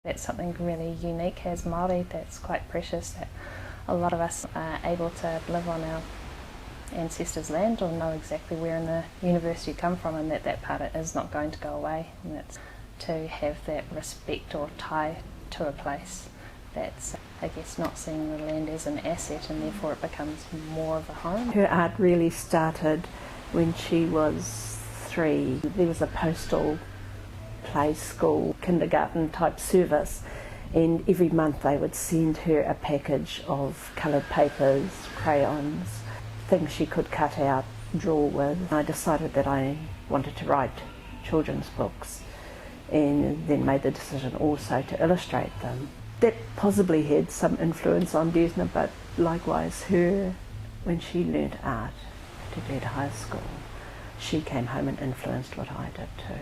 It's something really unique as Māori that's quite precious, that a lot of us are able to live on our ancestors' land or know exactly where in the universe you come from, and that part is not going to go away, and that's to have that respect or tie to a place that's, I guess, not seeing the land as an asset, and therefore it becomes more of a home. Her art really started when she was 3. There was a postal play school, kindergarten type service, and every month they would send her a package of coloured papers, crayons, things she could cut out, draw with. I decided that I wanted to write children's books, and then made the decision also to illustrate them. That possibly had some influence on Desna, but likewise her, when she learnt art, particularly at high school, she came home and influenced what I did too.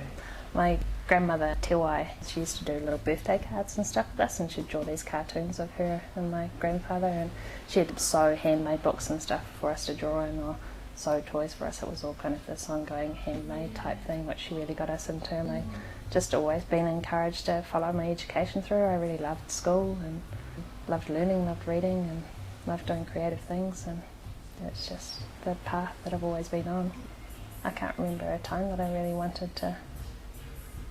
My grandmother, Te Wai, she used to do little birthday cards and stuff with us, and she'd draw these cartoons of her and my grandfather, and she'd sew handmade books and stuff for us to draw in, or sew toys for us. It was all kind of this ongoing handmade type thing, which she really got us into, and I just always been encouraged to follow my education through. I really loved school and loved learning, loved reading, and loved doing creative things, and it's just the path that I've always been on. I can't remember a time that I really wanted to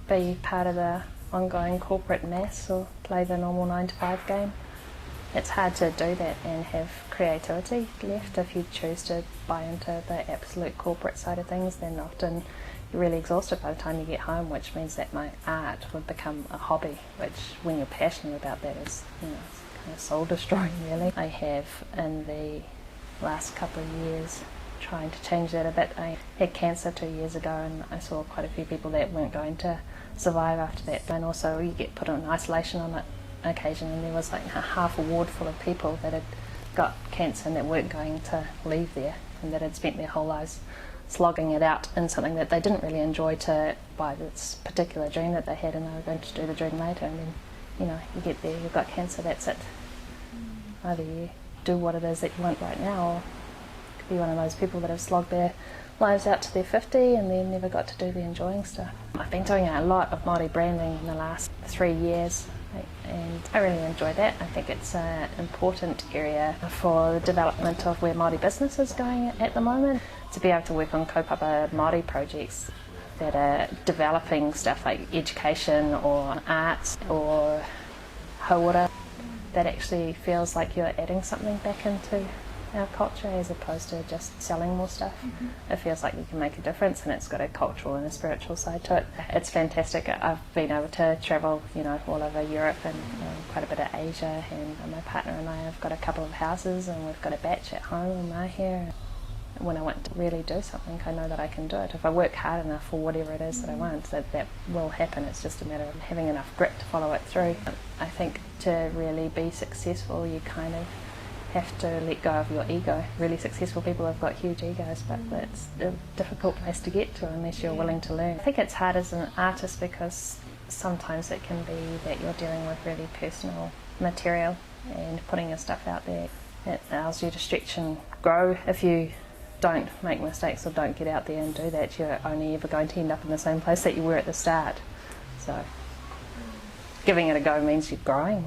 be part of the ongoing corporate mass or play the normal 9-to-5 game. It's hard to do that and have creativity left. If you choose to buy into the absolute corporate side of things, then often you're really exhausted by the time you get home, which means that my art would become a hobby, which when you're passionate about that is, you know, it's kind of soul destroying really. I have in the last couple of years trying to change that a bit. I had cancer 2 years ago, and I saw quite a few people that weren't going to survive after that, and also you get put in isolation on it occasion, and there was like half a ward full of people that had got cancer and that weren't going to leave there, and that had spent their whole lives slogging it out in something that they didn't really enjoy, to by this particular dream that they had, and they were going to do the dream later, and then, you know, you get there, you've got cancer, that's it. Either you do what it is that you want right now, or be one of those people that have slogged their lives out to their 50 and then never got to do the enjoying stuff. I've been doing a lot of Māori branding in the last 3 years, and I really enjoy that. I think it's an important area for the development of where Māori business is going at the moment, to be able to work on kaupapa Māori projects that are developing stuff like education or arts or hauora, that actually feels like you're adding something back into our culture as opposed to just selling more stuff. It feels like you can make a difference, and it's got a cultural and a spiritual side to it. It's fantastic. I've been able to travel, you know, all over Europe and quite a bit of Asia, and my partner and I have got a couple of houses, and we've got a batch at home in Mahia. When I want to really do something, I know that I can do it. If I work hard enough for whatever it is that I want, that will happen. It's just a matter of having enough grit to follow it through. I think to really be successful, you kind of have to let go of your ego. Really successful people have got huge egos, but it's a difficult place to get to unless you're willing to learn. I think it's hard as an artist because sometimes it can be that you're dealing with really personal material, and putting your stuff out there, it allows you to stretch and grow. If you don't make mistakes or don't get out there and do that, you're only ever going to end up in the same place that you were at the start. So giving it a go means you're growing.